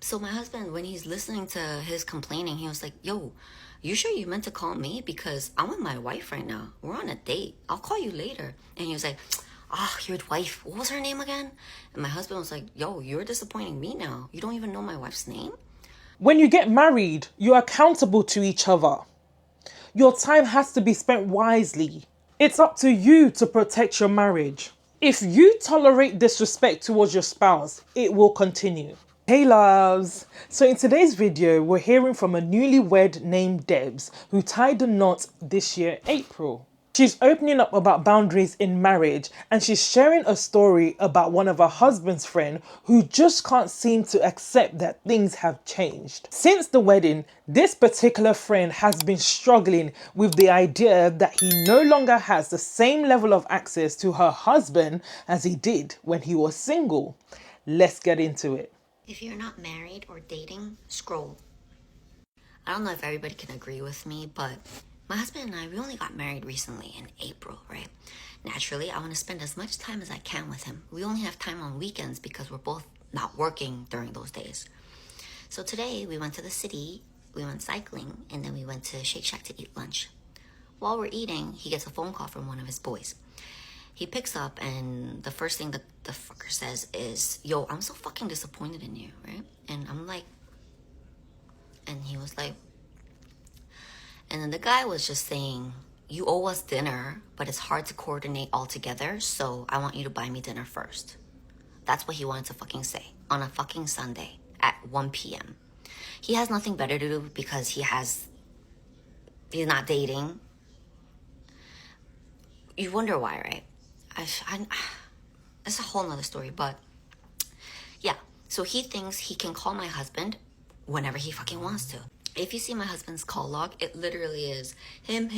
So my husband, when he's listening to his complaining, he was like, yo, you sure you meant to call me? Because I'm with my wife right now. We're on a date. I'll call you later. And he was like, your wife, what was her name again? And my husband was like, yo, you're disappointing me now. You don't even know my wife's name? When you get married, you're accountable to each other. Your time has to be spent wisely. It's up to you to protect your marriage. If you tolerate disrespect towards your spouse, it will continue. Hey loves! So in today's video, we're hearing from a newlywed named Debs who tied the knot this year, April. She's opening up about boundaries in marriage, and she's sharing a story about one of her husband's friend who just can't seem to accept that things have changed. Since the wedding, this particular friend has been struggling with the idea that he no longer has the same level of access to her husband as he did when he was single. Let's get into it. If you're not married or dating, scroll. I don't know if everybody can agree with me, but my husband and I, we only got married recently in April, right? Naturally, I want to spend as much time as I can with him. We only have time on weekends because we're both not working during those days. So today we went to the city, we went cycling, and then we went to Shake Shack to eat lunch. While we're eating, he gets a phone call from one of his boys. He picks up, and the first thing that the fucker says is, yo, I'm so fucking disappointed in you, right? And I'm like, and he was like, and then the guy was just saying, you owe us dinner, but it's hard to coordinate all together, so I want you to buy me dinner first. That's what he wanted to fucking say on a fucking Sunday at 1 p.m. He has nothing better to do because he's not dating. You wonder why, right? It's a whole nother story, but yeah. So he thinks he can call my husband whenever he fucking wants to. If you see my husband's call log, it literally is him,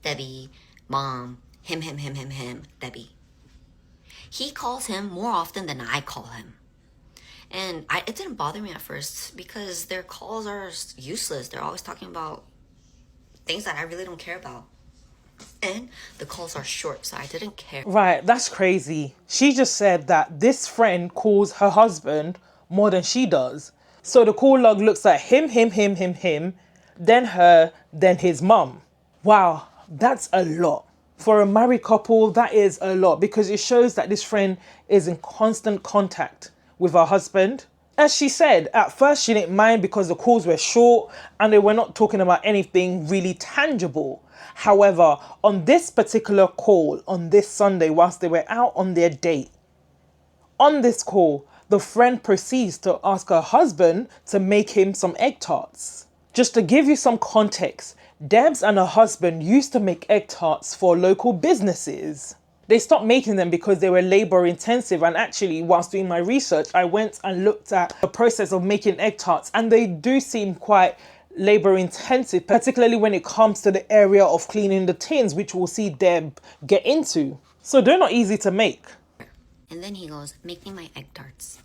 Debbie, mom, him, Debbie. He calls him more often than I call him. And it didn't bother me at first because their calls are useless. They're always talking about things that I really don't care about. And the calls are short, so I didn't care. Right, that's crazy. She just said that this friend calls her husband more than she does. So the call log looks like him, then her, then his mum. Wow, that's a lot. For a married couple, that is a lot because it shows that this friend is in constant contact with her husband. As she said, at first she didn't mind because the calls were short and they were not talking about anything really tangible. However, on this particular call, on this Sunday, whilst they were out on their date, on this call, the friend proceeds to ask her husband to make him some egg tarts. Just to give you some context, Debs and her husband used to make egg tarts for local businesses. They stopped making them because they were labor intensive, and actually, whilst doing my research, I went and looked at the process of making egg tarts, and they do seem quite labor intensive, particularly when it comes to the area of cleaning the tins, which we'll see Deb get into. So they're not easy to make. And then he goes, make me my egg tarts.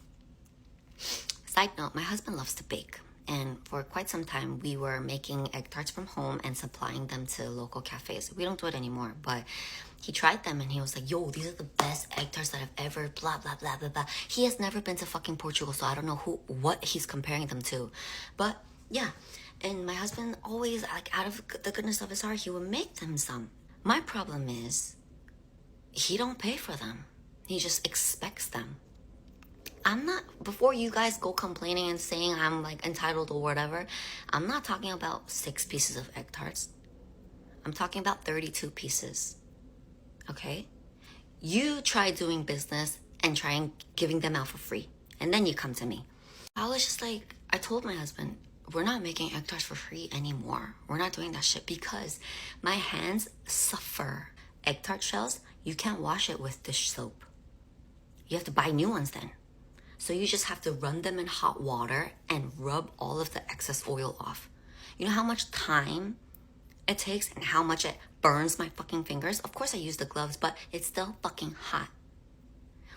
Side note, my husband loves to bake. And for quite some time, we were making egg tarts from home and supplying them to local cafes. We don't do it anymore, but he tried them and he was like, yo, these are the best egg tarts that I've ever, blah, blah, blah, blah, blah. He has never been to fucking Portugal, so I don't know what he's comparing them to. But yeah, and my husband always, like, out of the goodness of his heart, he would make them some. My problem is, he don't pay for them. He just expects them. I'm not, before you guys go complaining and saying I'm like entitled or whatever, I'm not talking about 6 pieces of egg tarts. I'm talking about 32 pieces. Okay? You try doing business and try giving them out for free. And then you come to me. I was just like, I told my husband, we're not making egg tarts for free anymore. We're not doing that shit because my hands suffer. Egg tart shells, you can't wash it with dish soap. You have to buy new ones then. So you just have to run them in hot water and rub all of the excess oil off. You know how much time it takes and how much it burns my fucking fingers? Of course I use the gloves, but it's still fucking hot.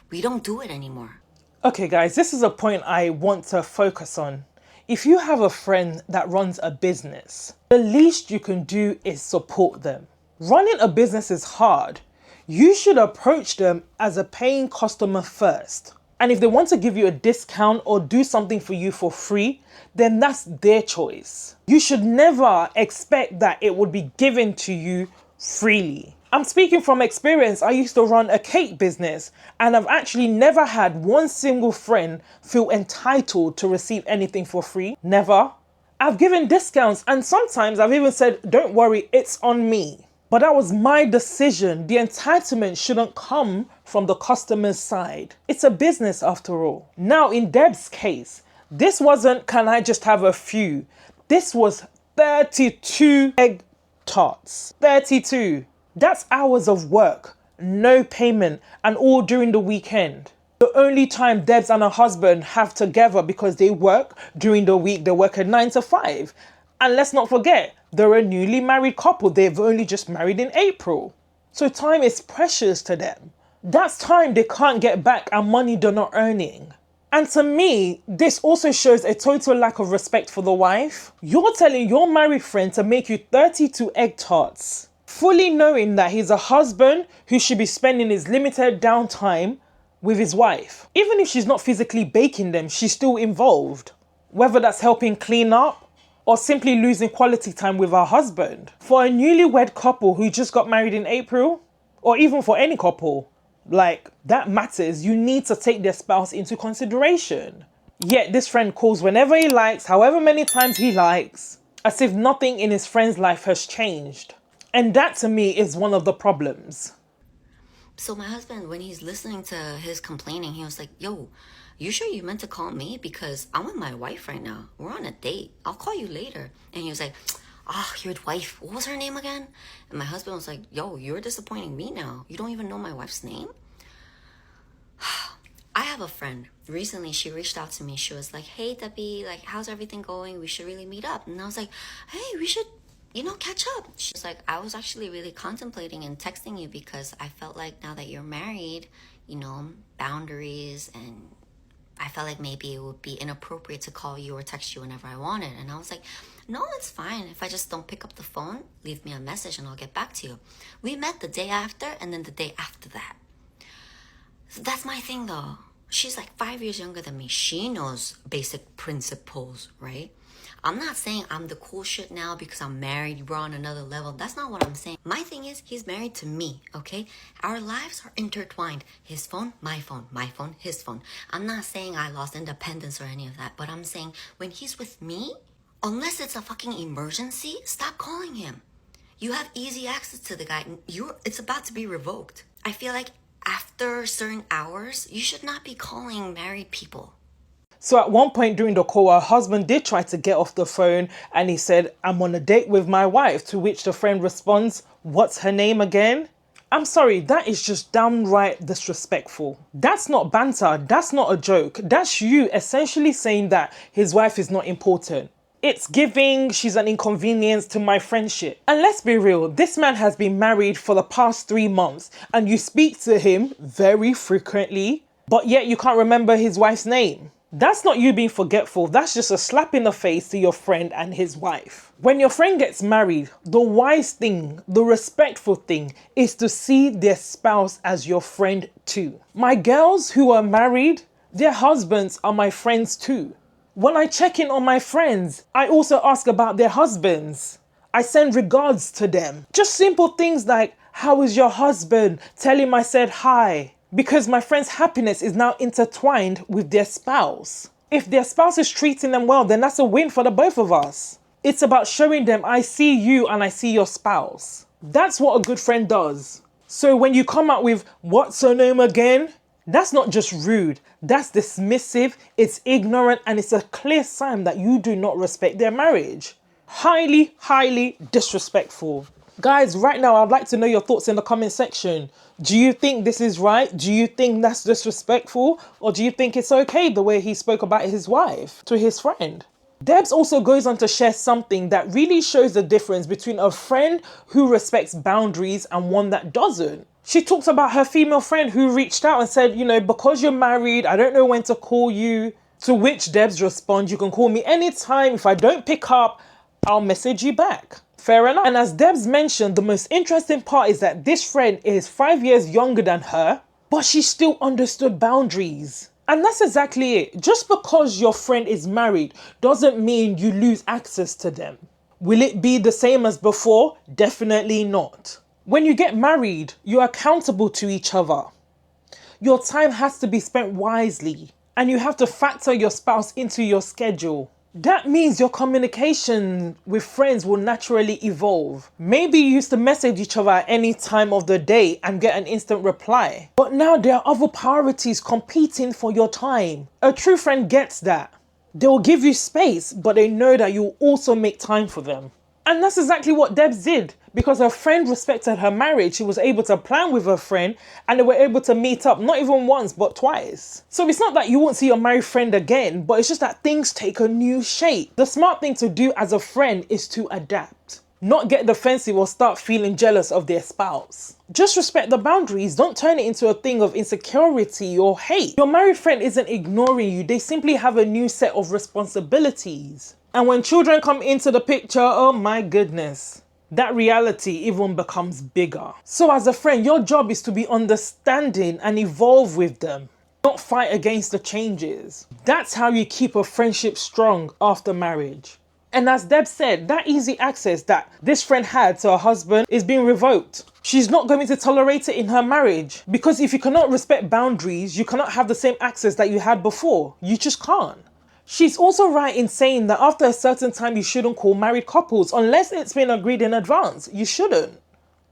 We don't do it anymore. Okay guys, this is a point I want to focus on. If you have a friend that runs a business, the least you can do is support them. Running a business is hard. You should approach them as a paying customer first. And if they want to give you a discount or do something for you for free, then that's their choice. You should never expect that it would be given to you freely. I'm speaking from experience. I used to run a cake business, and I've actually never had one single friend feel entitled to receive anything for free. Never. I've given discounts, and sometimes I've even said, don't worry, it's on me. But that was my decision. The entitlement shouldn't come from the customer's side. It's a business after all. Now, in Deb's case, this wasn't, can I just have a few? This was 32 egg tarts. 32. That's hours of work, no payment, and all during the weekend. The only time Debs and her husband have together because they work during the week, they work at 9 to 5. And let's not forget, they're a newly married couple. They've only just married in April. So time is precious to them. That's time they can't get back and money they're not earning. And to me, this also shows a total lack of respect for the wife. You're telling your married friend to make you 32 egg tarts, fully knowing that he's a husband who should be spending his limited downtime with his wife. Even if she's not physically baking them, she's still involved. Whether that's helping clean up or simply losing quality time with her husband. For a newlywed couple who just got married in April, or even for any couple, like, that matters. You need to take their spouse into consideration. Yet this friend calls whenever he likes, however many times he likes, as if nothing in his friend's life has changed. And that to me is one of the problems. So my husband, when he's listening to his complaining, he was like, yo, you sure you meant to call me? Because I'm with my wife right now. We're on a date. I'll call you later. And he was like, your wife, what was her name again? And my husband was like, yo, you're disappointing me now. You don't even know my wife's name? I have a friend. Recently, she reached out to me. She was like, hey, Debbie, like, how's everything going? We should really meet up. And I was like, hey, we should, catch up. She's like, I was actually really contemplating and texting you because I felt like now that you're married, boundaries, and I felt like maybe it would be inappropriate to call you or text you whenever I wanted. And I was like, no, it's fine. If I just don't pick up the phone, leave me a message and I'll get back to you. We met the day after and then the day after that. So that's my thing though. She's like 5 years younger than me. She knows basic principles, right? I'm not saying I'm the cool shit now because I'm married, we're on another level. That's not what I'm saying. My thing is, he's married to me, okay? Our lives are intertwined. His phone, my phone, his phone. I'm not saying I lost independence or any of that, but I'm saying when he's with me, unless it's a fucking emergency, stop calling him. You have easy access to the guy. It's about to be revoked. I feel like after certain hours, you should not be calling married people. So at one point during the call, her husband did try to get off the phone and he said, I'm on a date with my wife, to which the friend responds, what's her name again? I'm sorry, that is just downright disrespectful. That's not banter, that's not a joke. That's you essentially saying that his wife is not important. It's giving she's an inconvenience to my friendship. And let's be real, this man has been married for the past 3 months and you speak to him very frequently, but yet you can't remember his wife's name. That's not you being forgetful, that's just a slap in the face to your friend and his wife. When your friend gets married, the wise thing, the respectful thing is to see their spouse as your friend too. My girls who are married, their husbands are my friends too. When I check in on my friends, I also ask about their husbands. I send regards to them. Just simple things like, how is your husband? Tell him I said hi. Because my friend's happiness is now intertwined with their spouse. If their spouse is treating them well, then that's a win for the both of us. It's about showing them I see you and I see your spouse. That's what a good friend does. So when you come out with what's her name again, that's not just rude, that's dismissive, it's ignorant, and it's a clear sign that you do not respect their marriage. Highly, highly disrespectful. Guys, right now I'd like to know your thoughts in the comment section. Do you think this is right? Do you think that's disrespectful? Or do you think it's okay the way he spoke about his wife to his friend? Debs also goes on to share something that really shows the difference between a friend who respects boundaries and one that doesn't. She talks about her female friend who reached out and said, because you're married, I don't know when to call you. To which Debs responds, you can call me anytime. If I don't pick up, I'll message you back. Fair enough. And as Debs mentioned, the most interesting part is that this friend is 5 years younger than her, but she still understood boundaries. And that's exactly it. Just because your friend is married doesn't mean you lose access to them. Will it be the same as before? Definitely not. When you get married, you're accountable to each other. Your time has to be spent wisely, and you have to factor your spouse into your schedule. That means your communication with friends will naturally evolve. Maybe you used to message each other at any time of the day and get an instant reply. But now there are other priorities competing for your time. A true friend gets that. They will give you space, but they know that you'll also make time for them. And that's exactly what Debs did. Because her friend respected her marriage, she was able to plan with her friend and they were able to meet up not even once but twice. So it's not that you won't see your married friend again, but it's just that things take a new shape. The smart thing to do as a friend is to adapt. Not get defensive or start feeling jealous of their spouse. Just respect the boundaries. Don't turn it into a thing of insecurity or hate. Your married friend isn't ignoring you. They simply have a new set of responsibilities. And when children come into the picture, oh my goodness, that reality even becomes bigger. So as a friend, your job is to be understanding and evolve with them. Not fight against the changes. That's how you keep a friendship strong after marriage. And as Deb said, that easy access that this friend had to her husband is being revoked. She's not going to tolerate it in her marriage. Because if you cannot respect boundaries, you cannot have the same access that you had before. You just can't. She's also right in saying that after a certain time you shouldn't call married couples unless it's been agreed in advance. You shouldn't.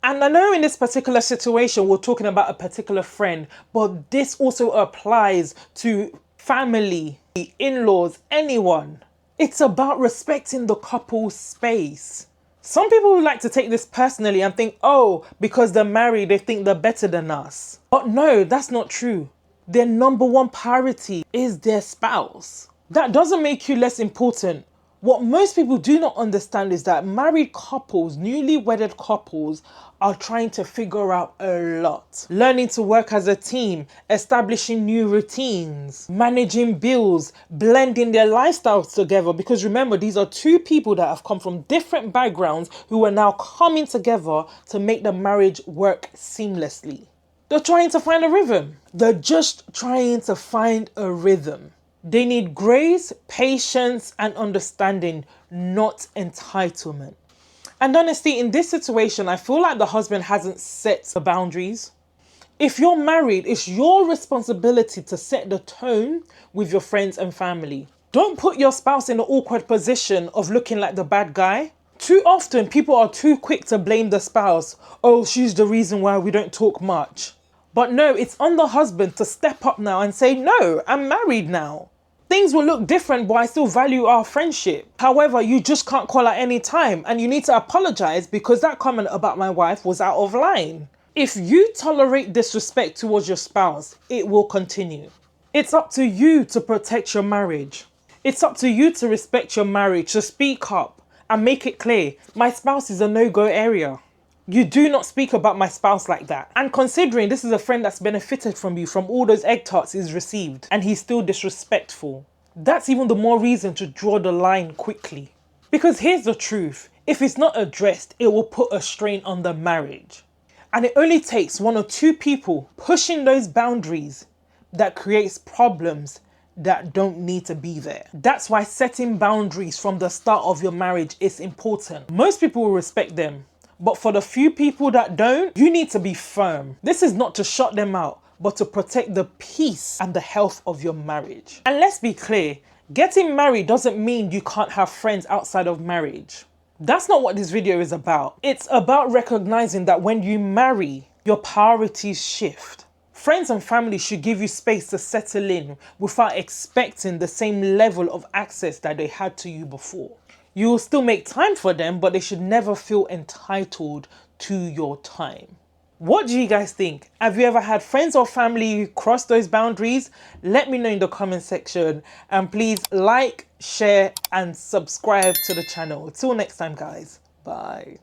And I know in this particular situation we're talking about a particular friend, but this also applies to family, in-laws, anyone. It's about respecting the couple's space. Some people would like to take this personally and think, oh, because they're married, they think they're better than us. But no, that's not true. Their number one priority is their spouse. That doesn't make you less important. What most people do not understand is that married couples, newly wedded couples, are trying to figure out a lot. Learning to work as a team, establishing new routines, managing bills, blending their lifestyles together. Because remember, these are two people that have come from different backgrounds who are now coming together to make the marriage work seamlessly. They're trying to find a rhythm. They're just trying to find a rhythm. They need grace, patience, and understanding, not entitlement. And honestly, in this situation, I feel like the husband hasn't set the boundaries. If you're married, it's your responsibility to set the tone with your friends and family. Don't put your spouse in the awkward position of looking like the bad guy. Too often, people are too quick to blame the spouse. Oh, she's the reason why we don't talk much. But no, it's on the husband to step up now and say, no, I'm married now. Things will look different, but I still value our friendship. However, you just can't call at any time and you need to apologize because that comment about my wife was out of line. If you tolerate disrespect towards your spouse, it will continue. It's up to you to protect your marriage. It's up to you to respect your marriage, to speak up and make it clear, my spouse is a no-go area. You do not speak about my spouse like that. And considering this is a friend that's benefited from you from all those egg tarts he's received and he's still disrespectful, that's even the more reason to draw the line quickly. Because here's the truth, if it's not addressed, it will put a strain on the marriage. And it only takes one or two people pushing those boundaries that creates problems that don't need to be there. That's why setting boundaries from the start of your marriage is important. Most people will respect them. But for the few people that don't, you need to be firm. This is not to shut them out, but to protect the peace and the health of your marriage. And let's be clear, getting married doesn't mean you can't have friends outside of marriage. That's not what this video is about. It's about recognizing that when you marry, your priorities shift. Friends and family should give you space to settle in without expecting the same level of access that they had to you before. You will still make time for them, but they should never feel entitled to your time. What do you guys think? Have you ever had friends or family cross those boundaries? Let me know in the comment section. And please like, share, and subscribe to the channel. Till next time, guys. Bye.